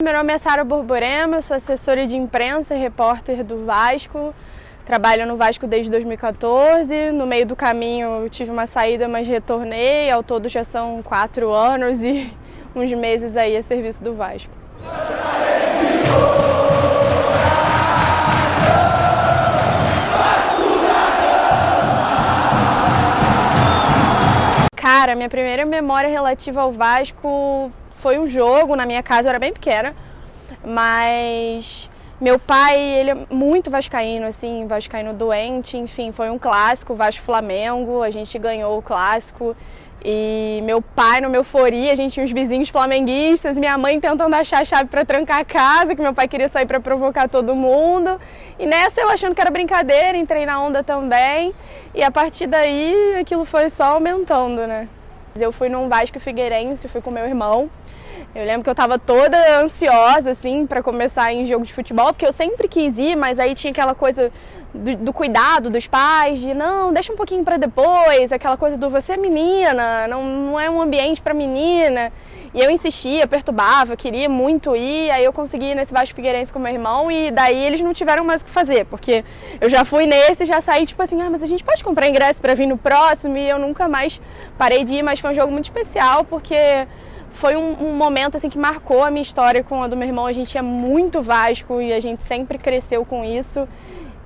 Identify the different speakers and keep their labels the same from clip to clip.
Speaker 1: Meu nome é Sara Borborema, eu sou assessora de imprensa e repórter do Vasco. Trabalho no Vasco desde 2014. No meio do caminho eu tive uma saída, mas retornei. Ao todo já são 4 anos e uns meses aí a serviço do Vasco. Cara, minha primeira memória relativa ao Vasco foi um jogo na minha casa, eu era bem pequena, mas meu pai, ele é muito vascaíno, assim, vascaíno doente, enfim, foi um clássico, Vasco-Flamengo, a gente ganhou o clássico e meu pai, numa euforia, a gente tinha uns vizinhos flamenguistas e minha mãe tentando achar a chave para trancar a casa, que meu pai queria sair para provocar todo mundo, e nessa eu achando que era brincadeira, entrei na onda também e a partir daí aquilo foi só aumentando, né? Eu fui num Vasco Figueirense, fui com meu irmão. Eu lembro que eu tava toda ansiosa, assim, pra começar em jogo de futebol, porque eu sempre quis ir, mas aí tinha aquela coisa do cuidado dos pais, de não, deixa um pouquinho pra depois, aquela coisa do você é menina, não é um ambiente pra menina. E eu insistia, perturbava, queria muito ir, aí eu consegui ir nesse Vasco Figueirense com meu irmão e daí eles não tiveram mais o que fazer, porque eu já fui nesse e já saí tipo assim, mas a gente pode comprar ingresso pra vir no próximo, e eu nunca mais parei de ir, mas foi um jogo muito especial, porque foi um momento assim que marcou a minha história com a do meu irmão. A gente é muito Vasco e a gente sempre cresceu com isso.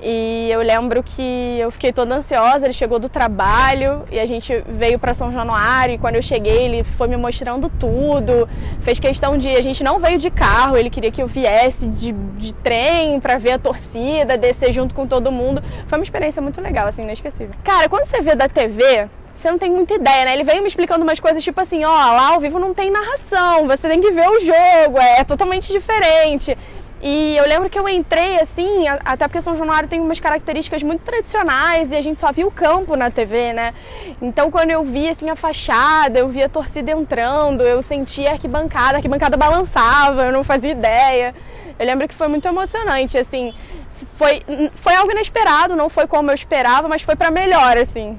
Speaker 1: E eu lembro que eu fiquei toda ansiosa, ele chegou do trabalho e a gente veio para São Januário, e quando eu cheguei ele foi me mostrando tudo, fez questão de, a gente não veio de carro, ele queria que eu viesse de trem para ver a torcida, descer junto com todo mundo. Foi uma experiência muito legal, assim, inesquecível. Cara, quando você vê da TV, você não tem muita ideia, né? Ele veio me explicando umas coisas tipo assim, lá ao vivo não tem narração, você tem que ver o jogo, é totalmente diferente. E eu lembro que eu entrei assim, até porque São Januário tem umas características muito tradicionais e a gente só via o campo na TV, né? Então quando eu vi assim a fachada, eu via a torcida entrando, eu sentia a arquibancada balançava, eu não fazia ideia. Eu lembro que foi muito emocionante, assim, foi algo inesperado, não foi como eu esperava, mas foi pra melhor, assim.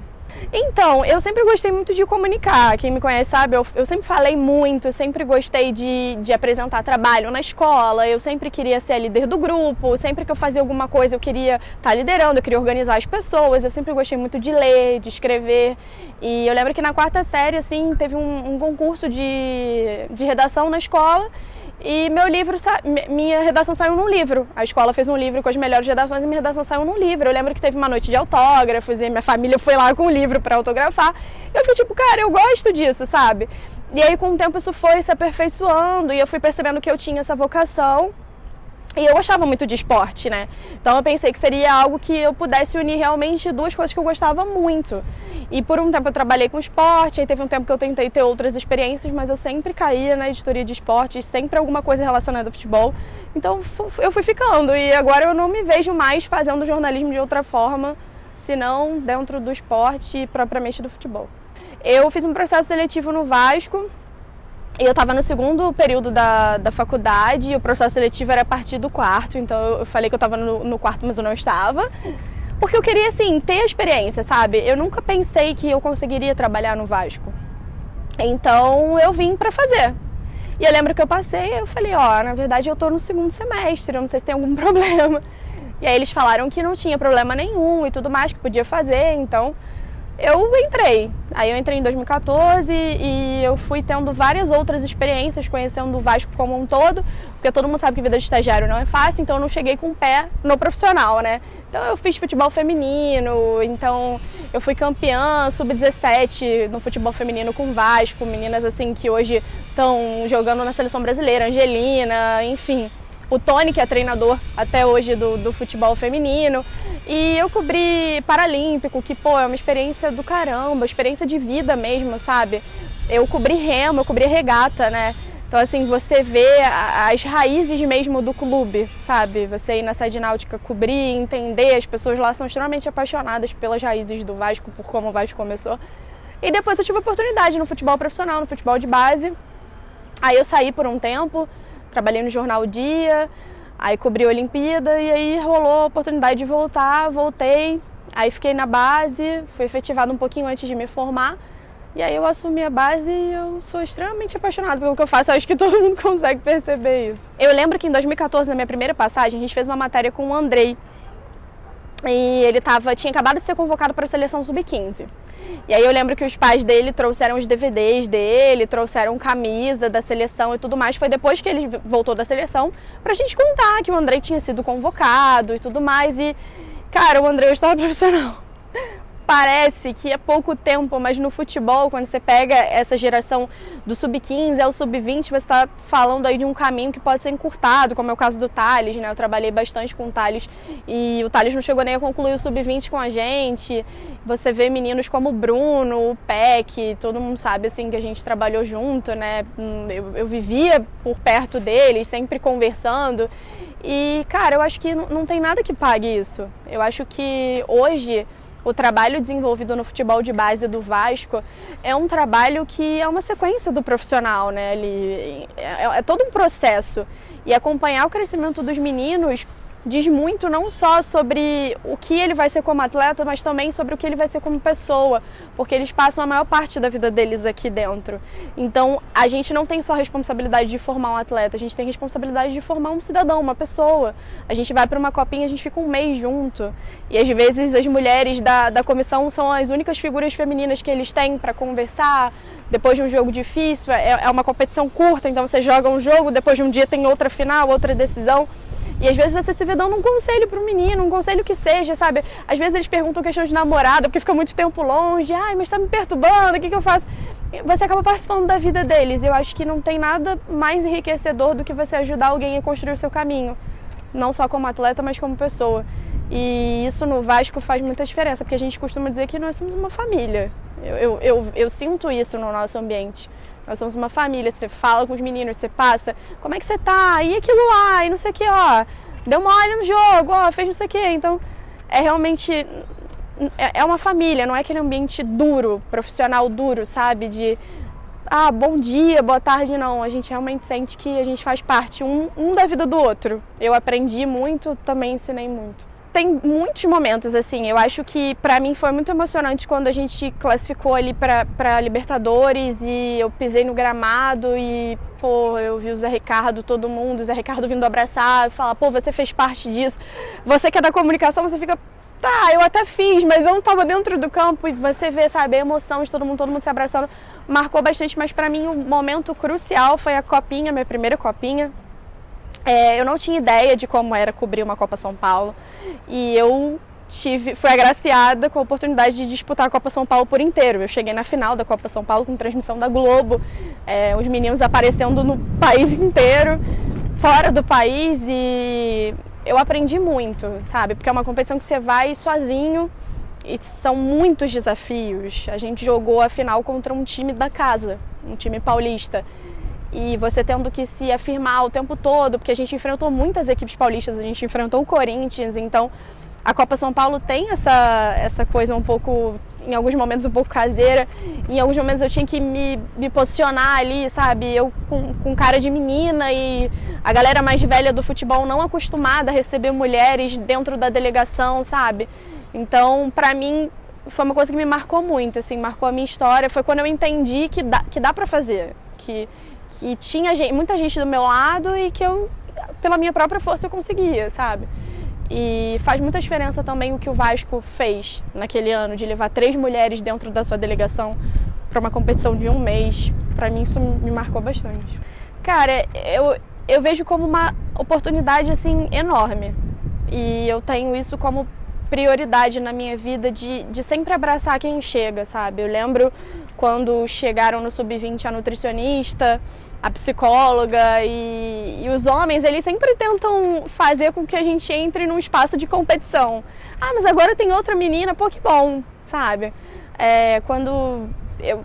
Speaker 1: Então, eu sempre gostei muito de comunicar, quem me conhece sabe, eu sempre falei muito, eu sempre gostei de apresentar trabalho na escola, eu sempre queria ser a líder do grupo, sempre que eu fazia alguma coisa eu queria estar liderando, eu queria organizar as pessoas, eu sempre gostei muito de ler, de escrever, e eu lembro que na 4ª série, assim, teve um concurso de redação na escola, e minha redação saiu num livro. A escola fez um livro com as melhores redações e minha redação saiu num livro. Eu lembro que teve uma noite de autógrafos e minha família foi lá com o livro para autografar. Eu fiquei tipo, cara, eu gosto disso, sabe? E aí com o tempo isso foi se aperfeiçoando e eu fui percebendo que eu tinha essa vocação. E eu gostava muito de esporte, né? Então eu pensei que seria algo que eu pudesse unir realmente duas coisas que eu gostava muito. E por um tempo eu trabalhei com esporte, aí teve um tempo que eu tentei ter outras experiências, mas eu sempre caía na editoria de esportes, sempre alguma coisa relacionada ao futebol. Então eu fui ficando e agora eu não me vejo mais fazendo jornalismo de outra forma, senão dentro do esporte e propriamente do futebol. Eu fiz um processo seletivo no Vasco. E eu estava no 2º período da faculdade e o processo seletivo era a partir do 4º, então eu falei que eu estava no 4º, mas eu não estava. Porque eu queria, assim, ter a experiência, sabe? Eu nunca pensei que eu conseguiria trabalhar no Vasco. Então eu vim para fazer. E eu lembro que eu passei e eu falei, na verdade eu tô no 2º semestre, eu não sei se tem algum problema. E aí eles falaram que não tinha problema nenhum e tudo mais, que podia fazer, então eu entrei. Aí eu entrei em 2014 e eu fui tendo várias outras experiências, conhecendo o Vasco como um todo, porque todo mundo sabe que vida de estagiário não é fácil, então eu não cheguei com o pé no profissional, né? Então eu fiz futebol feminino, então eu fui campeã sub-17 no futebol feminino com o Vasco, meninas assim que hoje estão jogando na seleção brasileira, Angelina, enfim. O Tony, que é treinador até hoje do futebol feminino. E eu cobri Paralímpico, que, é uma experiência do caramba, experiência de vida mesmo, sabe? Eu cobri remo, eu cobri regata, né? Então, assim, você vê as raízes mesmo do clube, sabe? Você ir na sede náutica cobrir, entender, as pessoas lá são extremamente apaixonadas pelas raízes do Vasco, por como o Vasco começou. E depois eu tive oportunidade no futebol profissional, no futebol de base. Aí eu saí por um tempo, trabalhei no Jornal Dia, aí cobri a Olimpíada e aí rolou a oportunidade de voltar, voltei. Aí fiquei na base, fui efetivada um pouquinho antes de me formar E aí eu assumi a base e eu sou extremamente apaixonada pelo que eu faço. Eu acho que todo mundo consegue perceber isso. Eu lembro que em 2014, na minha primeira passagem, a gente fez uma matéria com o Andrei. E ele tinha acabado de ser convocado para a seleção sub-15. E aí eu lembro que os pais dele trouxeram os DVDs dele, trouxeram camisa da seleção e tudo mais. Foi depois que ele voltou da seleção pra gente contar que o Andrei tinha sido convocado e tudo mais. E, cara, o Andrei hoje estava profissional. Parece que é pouco tempo, mas no futebol, quando você pega essa geração do sub-15 ao sub-20, você está falando aí de um caminho que pode ser encurtado, como é o caso do Thales, né? Eu trabalhei bastante com o Thales e o Thales não chegou nem a concluir o sub-20 com a gente. Você vê meninos como o Bruno, o Peck, todo mundo sabe assim que a gente trabalhou junto, né? Eu vivia por perto deles, sempre conversando. E, cara, eu acho que não tem nada que pague isso. Eu acho que hoje o trabalho desenvolvido no futebol de base do Vasco é um trabalho que é uma sequência do profissional, né? É todo um processo. E acompanhar o crescimento dos meninos diz muito não só sobre o que ele vai ser como atleta, mas também sobre o que ele vai ser como pessoa, porque eles passam a maior parte da vida deles aqui dentro. Então, a gente não tem só a responsabilidade de formar um atleta, a gente tem a responsabilidade de formar um cidadão, uma pessoa. A gente vai para uma copinha, a gente fica um mês junto. E às vezes as mulheres da comissão são as únicas figuras femininas que eles têm para conversar. Depois de um jogo difícil, é uma competição curta, então você joga um jogo, depois de um dia tem outra final, outra decisão. E às vezes você se vê dando um conselho para o menino, um conselho que seja, sabe? Às vezes eles perguntam questão de namorada, porque fica muito tempo longe. Ai, mas tá me perturbando, o que eu faço? Você acaba participando da vida deles. Eu acho que não tem nada mais enriquecedor do que você ajudar alguém a construir o seu caminho. Não só como atleta, mas como pessoa. E isso no Vasco faz muita diferença, porque a gente costuma dizer que nós somos uma família. Eu sinto isso no nosso ambiente. Nós somos uma família, você fala com os meninos, você passa, como é que você tá? E aquilo lá, e não sei o que, ó, deu mole no jogo, ó, fez não sei o que. Então, é realmente, é uma família, não é aquele ambiente duro, profissional duro, sabe? De, bom dia, boa tarde, não. A gente realmente sente que a gente faz parte um da vida do outro. Eu aprendi muito, também ensinei muito. Tem muitos momentos, assim, eu acho que pra mim foi muito emocionante quando a gente classificou ali pra Libertadores e eu pisei no gramado e, pô, eu vi o Zé Ricardo, todo mundo, o Zé Ricardo vindo abraçar, falar, pô, você fez parte disso. Você que é da comunicação, você fica, tá, eu até fiz, mas eu não tava dentro do campo. E você vê, sabe, a emoção de todo mundo se abraçando, marcou bastante, mas pra mim o momento crucial foi a copinha, minha primeira copinha. Eu não tinha ideia de como era cobrir uma Copa São Paulo e eu fui agraciada com a oportunidade de disputar a Copa São Paulo por inteiro. Eu cheguei na final da Copa São Paulo com transmissão da Globo, os meninos aparecendo no país inteiro, fora do país, e eu aprendi muito, sabe? Porque é uma competição que você vai sozinho e são muitos desafios. A gente jogou a final contra um time da casa, um time paulista. E você tendo que se afirmar o tempo todo, porque a gente enfrentou muitas equipes paulistas, a gente enfrentou o Corinthians, então a Copa São Paulo tem essa coisa um pouco, em alguns momentos um pouco caseira, em alguns momentos eu tinha que me posicionar ali, sabe, eu com cara de menina e a galera mais velha do futebol não acostumada a receber mulheres dentro da delegação, sabe, então pra mim foi uma coisa que me marcou muito, assim, marcou a minha história, foi quando eu entendi que dá pra fazer, que tinha muita gente do meu lado e que eu, pela minha própria força, eu conseguia, sabe? E faz muita diferença também o que o Vasco fez naquele ano, de levar 3 mulheres dentro da sua delegação para uma competição de um mês. Para mim isso me marcou bastante. Cara, eu vejo como uma oportunidade assim enorme e eu tenho isso como prioridade na minha vida de sempre abraçar quem chega, sabe? Eu lembro quando chegaram no Sub-20 a nutricionista, a psicóloga e os homens, eles sempre tentam fazer com que a gente entre num espaço de competição. Mas agora tem outra menina, pô, que bom, sabe? Quando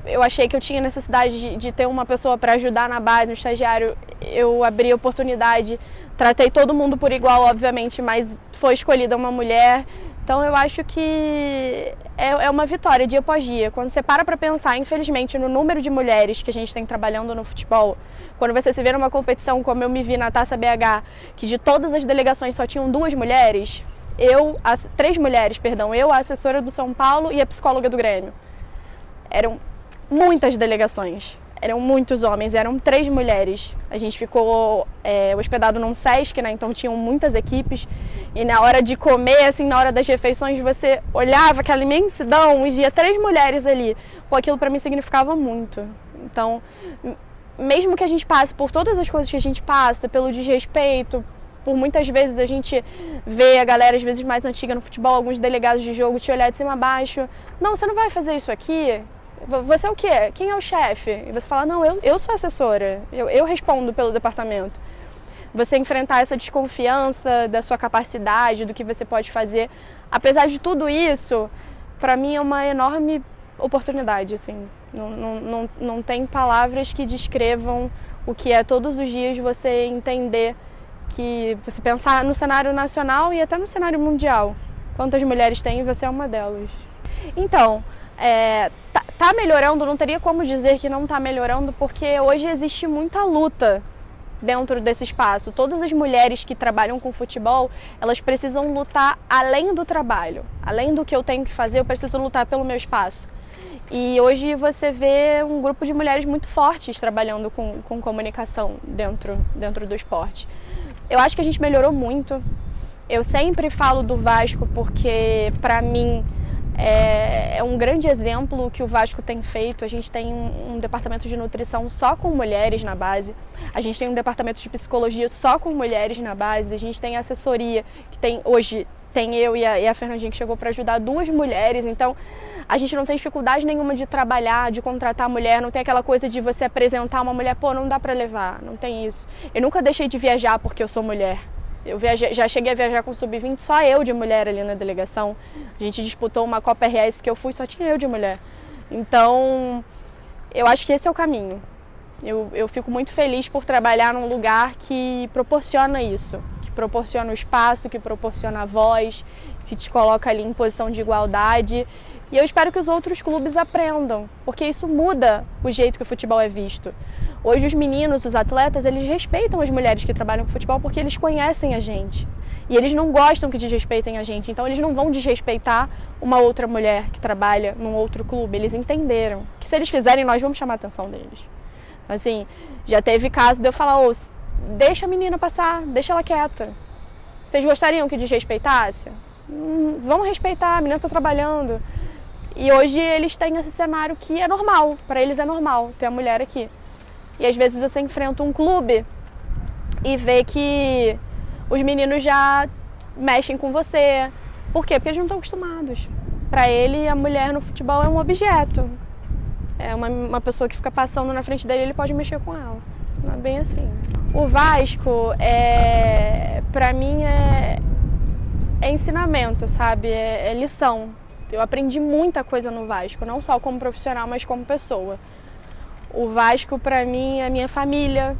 Speaker 1: eu achei que eu tinha necessidade de ter uma pessoa para ajudar na base, no estagiário, eu abri a oportunidade, tratei todo mundo por igual, obviamente, mas foi escolhida uma mulher. Então eu acho que é uma vitória dia após dia. Quando você para pensar, infelizmente, no número de mulheres que a gente tem trabalhando no futebol, quando você se vê numa competição como eu me vi na Taça BH, que de todas as delegações só tinham 2 mulheres, 3 mulheres, perdão, eu, a assessora do São Paulo e a psicóloga do Grêmio. Eram muitas delegações. Eram muitos homens, eram 3 mulheres. A gente ficou hospedado num Sesc, né? Então tinham muitas equipes. E na hora de comer, assim, na hora das refeições, você olhava aquela imensidão e via 3 mulheres ali. Pô, aquilo para mim significava muito. Então, mesmo que a gente passe por todas as coisas que a gente passa, pelo desrespeito, por muitas vezes a gente vê a galera, às vezes mais antiga no futebol, alguns delegados de jogo te olhar de cima a baixo. Não, você não vai fazer isso aqui. Você é o quê? Quem é o chefe? E você fala, não, eu sou assessora, eu respondo pelo departamento. Você enfrentar essa desconfiança da sua capacidade, do que você pode fazer. Apesar de tudo isso, para mim é uma enorme oportunidade, assim. Não tem palavras que descrevam o que é todos os dias você entender que você pensar no cenário nacional e até no cenário mundial. Quantas mulheres tem e você é uma delas. Então, tá melhorando, não teria como dizer que não tá melhorando, porque hoje existe muita luta dentro desse espaço. Todas as mulheres que trabalham com futebol, elas precisam lutar além do trabalho. Além do que eu tenho que fazer, eu preciso lutar pelo meu espaço. E hoje você vê um grupo de mulheres muito fortes trabalhando com comunicação dentro do esporte. Eu acho que a gente melhorou muito. Eu sempre falo do Vasco porque, para mim, é um grande exemplo o que o Vasco tem feito. A gente tem um departamento de nutrição só com mulheres na base. A gente tem um departamento de psicologia só com mulheres na base. A gente tem assessoria, que hoje tem eu e a Fernandinha, que chegou para ajudar 2 mulheres. Então, a gente não tem dificuldade nenhuma de trabalhar, de contratar mulher. Não tem aquela coisa de você apresentar uma mulher, pô, não dá para levar. Não tem isso. Eu nunca deixei de viajar porque eu sou mulher. Eu já cheguei a viajar com sub-20, só eu de mulher ali na delegação. A gente disputou uma Copa RS que eu fui, só tinha eu de mulher. Então, eu acho que esse é o caminho. Eu fico muito feliz por trabalhar num lugar que proporciona isso, que proporciona o espaço, que proporciona a voz, que te coloca ali em posição de igualdade. E eu espero que os outros clubes aprendam, porque isso muda o jeito que o futebol é visto. Hoje os meninos, os atletas, eles respeitam as mulheres que trabalham com futebol porque eles conhecem a gente. E eles não gostam que desrespeitem a gente, então eles não vão desrespeitar uma outra mulher que trabalha num outro clube. Eles entenderam que se eles fizerem, nós vamos chamar a atenção deles. Assim, já teve caso de eu falar, deixa a menina passar, deixa ela quieta. Vocês gostariam que desrespeitasse? Vamos respeitar, a menina está trabalhando. E hoje eles têm esse cenário que é normal, para eles é normal ter a mulher aqui. E às vezes você enfrenta um clube e vê que os meninos já mexem com você. Por quê? Porque eles não estão acostumados. Para ele, a mulher no futebol é um objeto. É uma pessoa que fica passando na frente dele, ele pode mexer com ela. Não é bem assim. O Vasco, para mim, é ensinamento, sabe? É lição. Eu aprendi muita coisa no Vasco, não só como profissional, mas como pessoa. O Vasco, para mim, é minha família.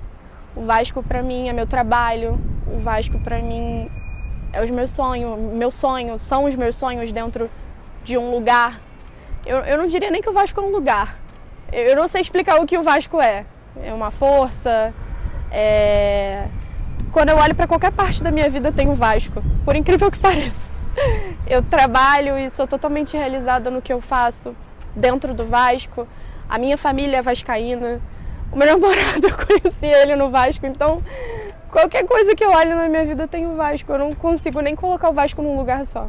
Speaker 1: O Vasco, para mim, é meu trabalho. O Vasco, para mim, é os meus sonhos. São os meus sonhos dentro de um lugar. Eu não diria nem que o Vasco é um lugar. Eu não sei explicar o que o Vasco é. É uma força. Quando eu olho para qualquer parte da minha vida, tem o Vasco. Por incrível que pareça. Eu trabalho e sou totalmente realizada no que eu faço dentro do Vasco. A minha família é vascaína. O meu namorado, eu conheci ele no Vasco. Então, qualquer coisa que eu olho na minha vida tem o Vasco. Eu não consigo nem colocar o Vasco num lugar só.